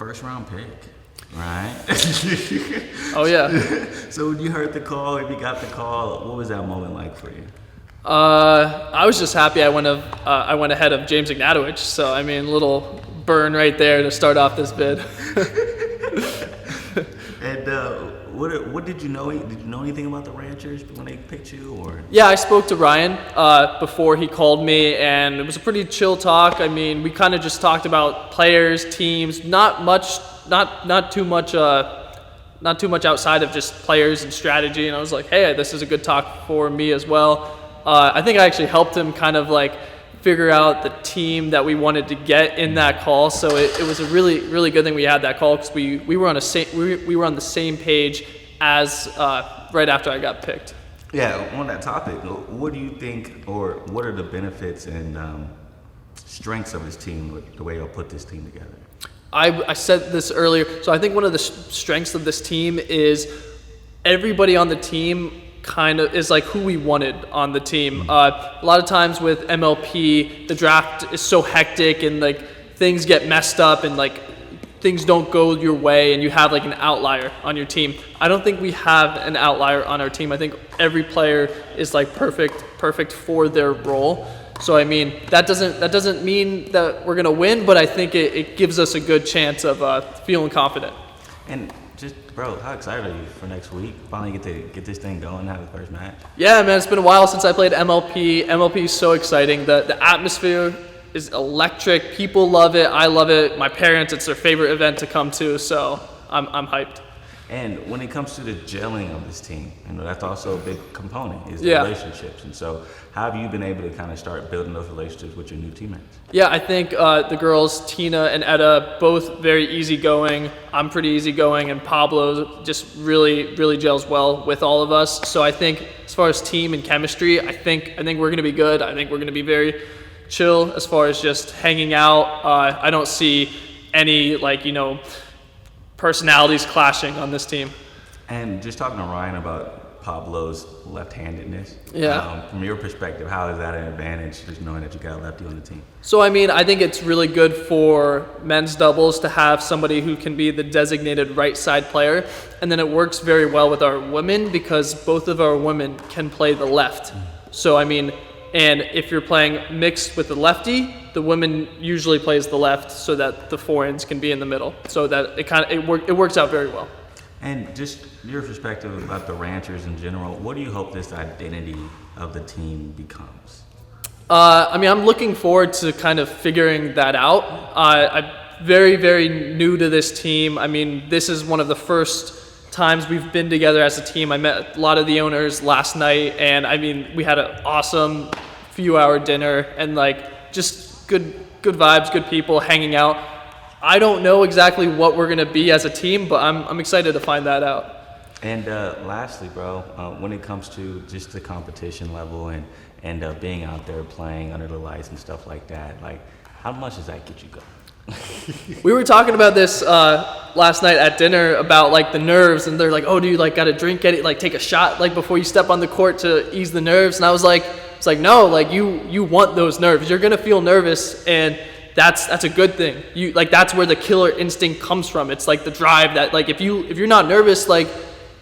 First round pick, right? Oh yeah. So when you heard the call, if you got the call, what was that moment like for you? I was just happy I went ahead of James Ignatowicz. So I mean, little burn right there to start off this bid. And what did you know? Did you know anything about the Ranchers when they picked you, or? Yeah, I spoke to Ryan before he called me, and it was a pretty chill talk. I mean, we kind of just talked about players, teams, not too much outside of just players and strategy. And I was like, hey, this is a good talk for me as well. I think I actually helped him kind of like figure out the team that we wanted to get in that call. So it was a really, really good thing we had that call, because we were on the same page as right after I got picked. Yeah, on that topic, what do you think, or what are the benefits and strengths of this team, the way you'll put this team together? I said this earlier. So I think one of the strengths of this team is everybody on the team kind of is like who we wanted on the team. A lot of times with MLP, the draft is so hectic and like things get messed up and like things don't go your way and you have like an outlier on your team. I don't think we have an outlier on our team. I think every player is like perfect for their role. So I mean, that doesn't mean that we're gonna win, but I think it gives us a good chance of feeling confident. And just, bro, how excited are you for next week? Finally get to get this thing going, have the first match. Yeah, man, it's been a while since I played MLP. MLP is so exciting. The atmosphere is electric. People love it. I love it. My parents, it's their favorite event to come to. So I'm hyped. And when it comes to the gelling of this team, that's also a big component, is the relationships. And so how have you been able to kind of start building those relationships with your new teammates? Yeah, I think the girls, Tina and Etta, both very easygoing. I'm pretty easygoing, and Pablo just really, really gels well with all of us. So I think as far as team and chemistry, I think we're going to be good. I think we're going to be very chill as far as just hanging out. I don't see any, personalities clashing on this team. And just talking to Ryan about Pablo's left-handedness. Yeah. From your perspective, how is that an advantage, just knowing that you got a lefty on the team? So, I mean, I think it's really good for men's doubles to have somebody who can be the designated right side player. And then it works very well with our women because both of our women can play the left. So, I mean, and if you're playing mixed with the lefty, the women usually plays the left so that the forehands can be in the middle. So that it works out very well. And just your perspective about the Ranchers in general, what do you hope this identity of the team becomes? I'm looking forward to kind of figuring that out. I'm very, very new to this team. I mean, this is one of the first times we've been together as a team. I met a lot of the owners last night, and I mean, we had an awesome few-hour dinner and just good vibes, good people hanging out. I don't know exactly what we're gonna be as a team, but I'm excited to find that out. And lastly, bro, when it comes to just the competition level and being out there playing under the lights and stuff like that, how much does that get you going? We were talking about this last night at dinner about the nerves, and they're like, oh, do you got a drink, get it, take a shot before you step on the court to ease the nerves? And I was like, it's no, you want those nerves. You're gonna feel nervous, and that's a good thing. You that's where the killer instinct comes from. It's the drive that if you're not nervous,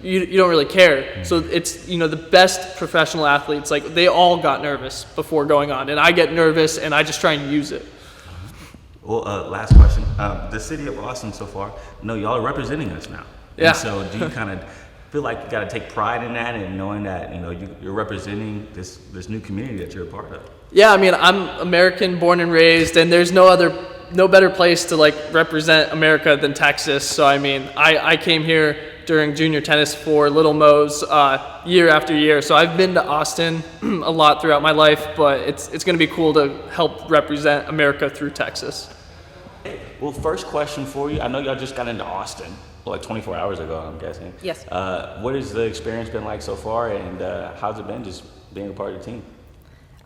you don't really care. So it's the best professional athletes, they all got nervous before going on, and I get nervous and I just try and use it. Well, last question. The city of Austin so far, y'all are representing us now. Yeah. And so do you kind of feel like you got to take pride in that and knowing that you're representing this new community that you're a part of? Yeah, I mean, I'm American, born and raised, and there's no better place to represent America than Texas. So I mean, I came here during junior tennis for Little Mo's year after year. So I've been to Austin a lot throughout my life, but it's going to be cool to help represent America through Texas. Well, first question for you. I know y'all just got into Austin 24 hours ago, I'm guessing. Yes. What has the experience been like so far, and how's it been just being a part of the team?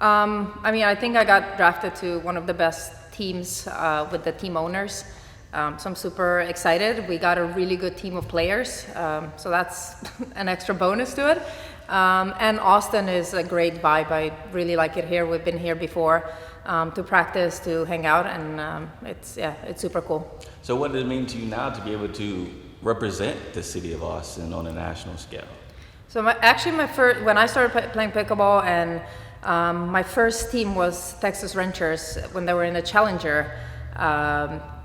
I think I got drafted to one of the best teams with the team owners. So I'm super excited. We got a really good team of players, so that's an extra bonus to it. And Austin is a great vibe. I really like it here. We've been here before. to practice, to hang out, and it's super cool. So what does it mean to you now to be able to represent the city of Austin on a national scale? So when I started playing pickleball, and my first team was Texas Rangers when they were in the Challenger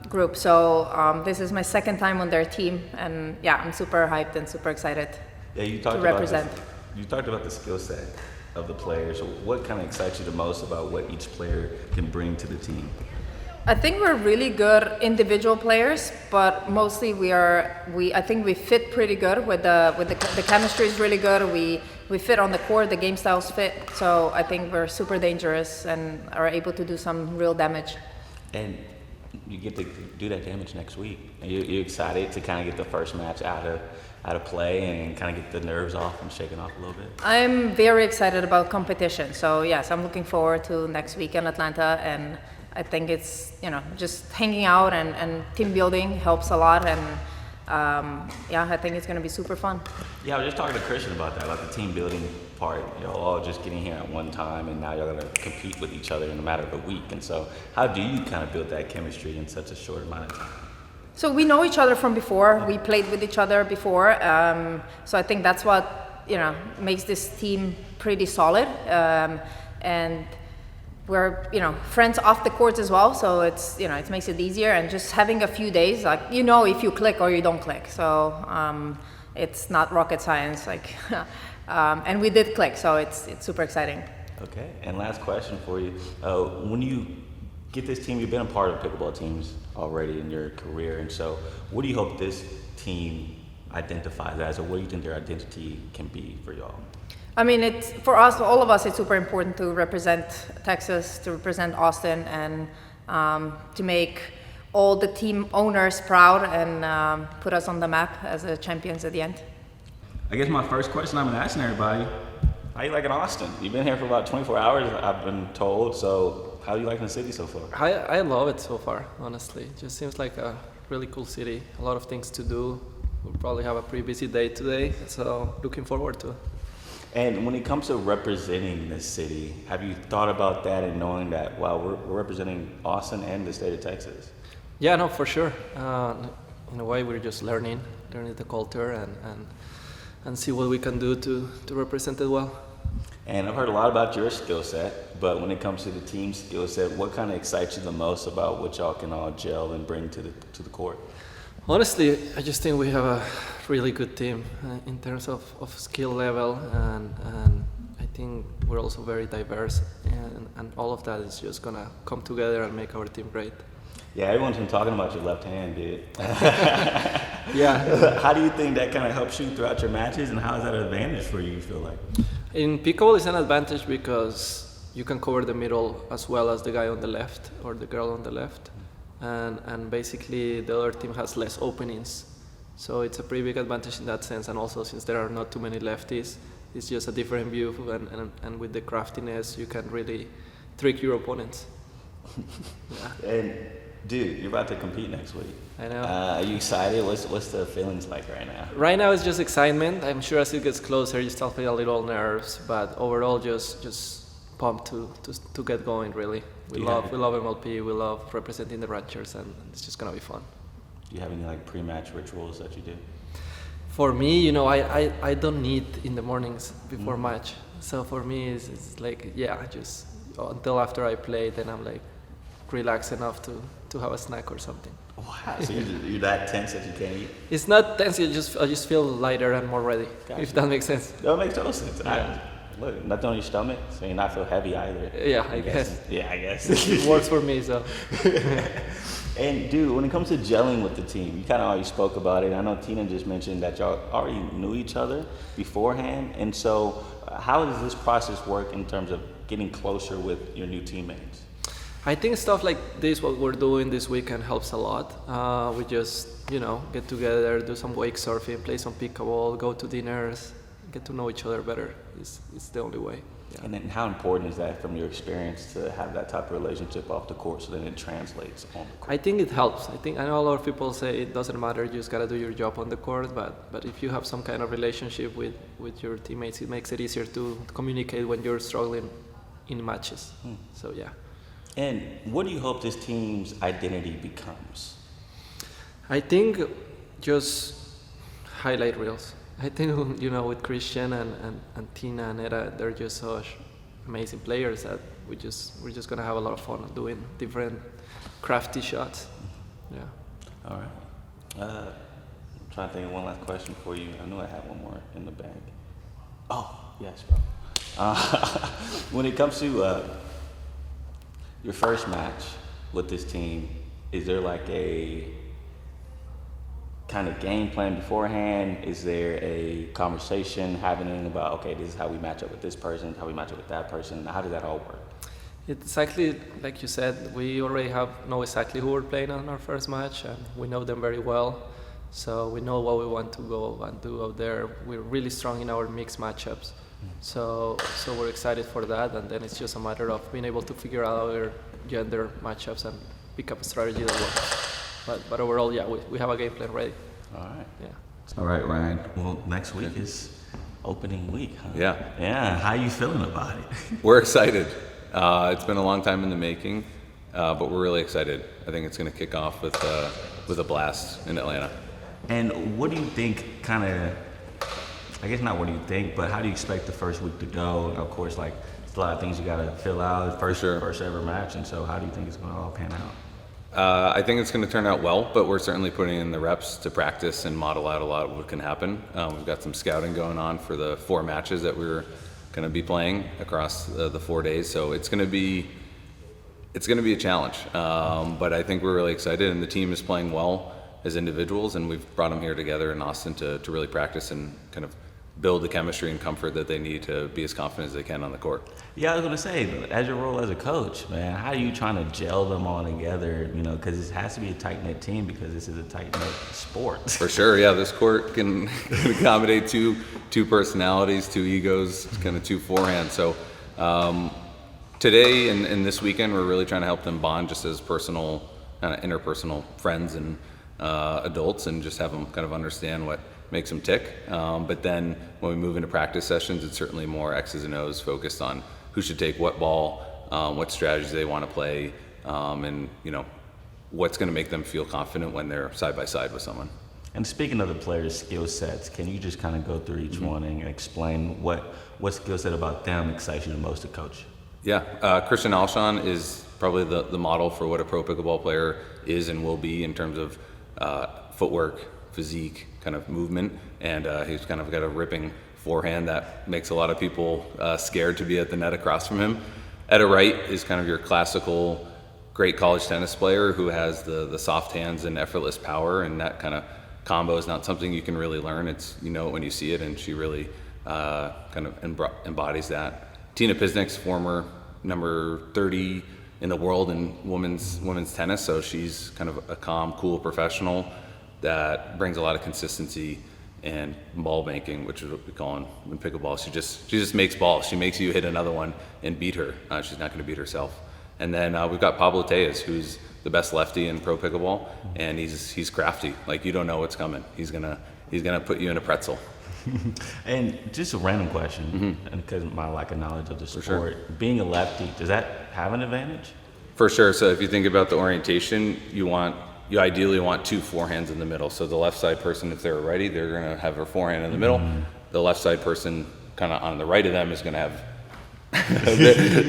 group. So this is my second time on their team, and I'm super hyped and super excited to represent. You talked about the skill set of the players. What kind of excites you the most about what each player can bring to the team? I think we're really good individual players, but mostly I think we fit pretty good with the chemistry is really good. We fit on the court, the game styles fit. So I think we're super dangerous and are able to do some real damage. And you get to do that damage next week. You're excited to kind of get the first match out of play and kind of get the nerves off and shaken off a little bit? I'm very excited about competition. So yes, I'm looking forward to next week in Atlanta, and I think it's, just hanging out and team building helps a lot, and I think it's going to be super fun. Yeah, I was just talking to Christian about that, about the team building part. Y'all all just getting here at one time, and now y'all going to compete with each other in a matter of a week. And so how do you kind of build that chemistry in such a short amount of time? So we know each other from before. We played with each other before. So I think that's what, makes this team pretty solid. And we're, friends off the court as well. So it's, it makes it easier. And just having a few days, like, if you click or you don't click. So it's not rocket science. And we did click. So it's super exciting. Okay. And last question for you. When you get this team, you've been a part of pickleball teams already in your career, and so what do you hope this team identifies as, or what do you think their identity can be for y'all? I mean, it's for us, all of us, it's super important to represent Texas, to represent Austin, and to make all the team owners proud and put us on the map as champions at the end. I guess my first question I'm asking everybody, how you liking Austin? You've been here for about 24 hours, I've been told, so how are you liking the city so far? I love it so far, honestly. It just seems like a really cool city. A lot of things to do. We'll probably have a pretty busy day today, so looking forward to it. And when it comes to representing this city, have you thought about that and knowing that, wow, we're representing Austin and the state of Texas? Yeah, no, for sure. In a way, we're just learning the culture and see what we can do to represent it well. And I've heard a lot about your skill set, but when it comes to the team skill set, what kind of excites you the most about what y'all can all gel and bring to the court? Honestly, I just think we have a really good team in terms of skill level, and I think we're also very diverse, and all of that is just gonna come together and make our team great. Yeah, everyone's been talking about your left hand, dude. Yeah. How do you think that kind of helps you throughout your matches, and how is that an advantage for you feel like? In pickleball, it's an advantage because you can cover the middle as well as the guy on the left or the girl on the left, and basically the other team has less openings, so it's a pretty big advantage in that sense. And also, since there are not too many lefties, it's just a different view, and with the craftiness you can really trick your opponents. Yeah. And dude, you're about to compete next week. I know. Are you excited? What's the feelings like right now? Right now it's just excitement. I'm sure as it gets closer you still feel a little nerves, but overall just pumped to get going, really. We love MLP, we love representing the Ranchers, and it's just gonna be fun. Do you have any pre-match rituals that you do? For me, I don't need in the mornings before match. So for me it's just until after I play, then I'm relaxed enough to have a snack or something. Wow, so you're that tense that you can't eat? It's not tense, I just feel lighter and more ready, Gotcha. If that makes sense. That makes total sense. Yeah. Look, nothing on your stomach, so you're not feel heavy either. Yeah, I guess. Yeah, I guess. It works for me, so. And dude, when it comes to gelling with the team, you kind of already spoke about it. I know Tina just mentioned that y'all already knew each other beforehand, and so how does this process work in terms of getting closer with your new teammates? I think stuff like this, what we're doing this weekend, helps a lot. We just, get together, do some wake surfing, play some pickleball, go to dinners, get to know each other better. It's the only way. Yeah. And then how important is that from your experience to have that type of relationship off the court so then it translates on the court? I think it helps. I know a lot of people say it doesn't matter, you just gotta do your job on the court, but if you have some kind of relationship with your teammates, it makes it easier to communicate when you're struggling in matches. So yeah. And what do you hope this team's identity becomes? I think just highlight reels. I think, with Christian and Tina and Eda, they're just such amazing players that we're just gonna have a lot of fun doing different crafty shots. Yeah. All right. I'm trying to think of one last question for you. I know I have one more in the bag. Oh, yes, bro. When it comes to your first match with this team, is there like a kind of game plan beforehand? Is there a conversation happening about, okay, this is how we match up with this person, how we match up with that person? How does that all work? It's exactly like you said. We already know exactly who we're playing on our first match, and we know them very well. So we know what we want to go and do out there. We're really strong in our mixed matchups. So we're excited for that, and then it's just a matter of being able to figure out our gender matchups and pick up a strategy that works. But overall, yeah, we have a game plan ready. All right. Yeah. All right, Ryan. Well, next week is opening week, huh? Yeah. Yeah. How you feeling about it? We're excited. It's been a long time in the making, but we're really excited. I think it's going to kick off with a blast in Atlanta. And what do you think I guess not what do you think, but how do you expect the first week to go? Of course, like, there's a lot of things you got to fill out. First ever match, and so how do you think it's going to all pan out? I think it's going to turn out well, but we're certainly putting in the reps to practice and model out a lot of what can happen. We've got some scouting going on for the 4 matches that we're going to be playing across the 4 days, so it's going to be a challenge. But I think we're really excited, and the team is playing well as individuals, and we've brought them here together in Austin to really practice and kind of build the chemistry and comfort that they need to be as confident as they can on the court. Yeah, I was going to say, as your role as a coach, man, how are you trying to gel them all together? Because it has to be a tight-knit team because this is a tight-knit sport. For sure, yeah. This court can accommodate two personalities, 2 egos, kind of 2 forehands. So today and this weekend, we're really trying to help them bond just as personal, interpersonal friends and adults, and just have them kind of understand what makes them tick. But then when we move into practice sessions, it's certainly more X's and O's focused on who should take what ball, what strategies they want to play, and what's going to make them feel confident when they're side by side with someone. And speaking of the players' skill sets, can you just kind of go through each one and explain what skill set about them excites you the most to coach? Yeah, Christian Alshon is probably the model for what a pro pickleball player is and will be in terms of footwork, physique, kind of movement, and he's kind of got a ripping forehand that makes a lot of people scared to be at the net across from him. Eda Wright is kind of your classical great college tennis player who has the soft hands and effortless power, and that kind of combo is not something you can really learn. It's when you see it, and she really kind of embodies that. Tina Pisnik's former number 30 in the world in women's tennis, so she's kind of a calm, cool professional that brings a lot of consistency and ball making, which is what we call in pickleball. She just makes balls. She makes you hit another one and beat her. She's not going to beat herself. And then we've got Pablo Tellez, who's the best lefty in pro pickleball, and he's crafty. Like, you don't know what's coming. He's gonna put you in a pretzel. And just a random question, because of my lack of knowledge of the sport, sure. Being a lefty, does that have an advantage? For sure. So if you think about the orientation, you ideally want 2 forehands in the middle. So the left side person, if they're a righty, they're going to have their forehand in the middle. The left side person, kind of on the right of them, is going to have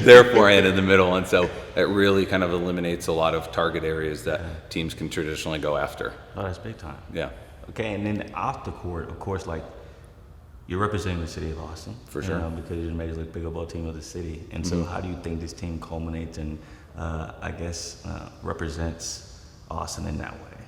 their forehand in the middle. And so it really kind of eliminates a lot of target areas that teams can traditionally go after. Oh, that's big time. Yeah. Okay, and then off the court, of course, like, you're representing the city of Austin. For sure. Because you're the Major League Pickleball team of the city. And so how do you think this team culminates and, represents Austin in that way?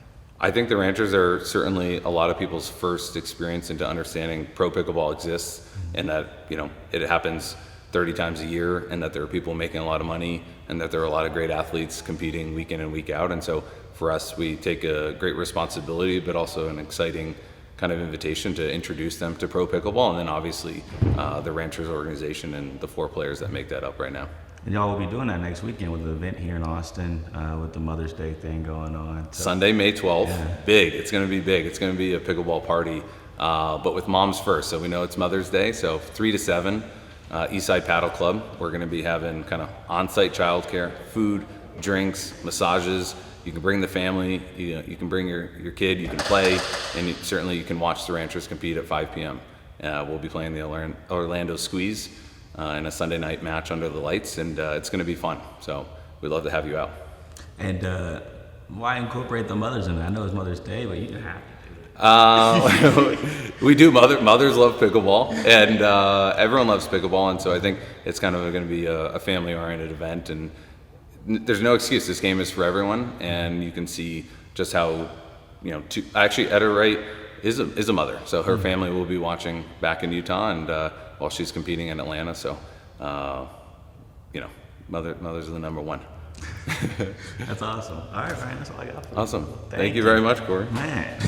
I think the Ranchers are certainly a lot of people's first experience into understanding pro pickleball exists, and that it happens 30 times a year, and that there are people making a lot of money, and that there are a lot of great athletes competing week in and week out. And so for us, we take a great responsibility, but also an exciting kind of invitation to introduce them to pro pickleball, and then obviously the Ranchers organization and the 4 players that make that up right now. And y'all will be doing that next weekend with an event here in Austin with the Mother's Day thing going on. So. Sunday, May 12th. Big. It's going to be big. It's going to be a pickleball party, but with moms first. So we know it's Mother's Day, so 3 to 7. Eastside Paddle Club. We're going to be having kind of on-site childcare, food, drinks, massages. You can bring the family, you can bring your kid, you can play, and certainly you can watch the Ranchers compete at 5 p.m. We'll be playing the Orlando Squeeze in a Sunday night match under the lights, and it's going to be fun. So we'd love to have you out. And why incorporate the mothers in it? I know it's Mother's Day, but you can have We do. Mothers love pickleball, and everyone loves pickleball, and so I think it's kind of going to be a family-oriented event, and there's no excuse. This game is for everyone, and you can see just how, actually Etta Wright is a mother, so her family will be watching back in Utah, and while she's competing in Atlanta, so mothers are the number one. That's awesome. All right, Ryan, that's all I got for you. Awesome. Thank you very much, Corey. Man.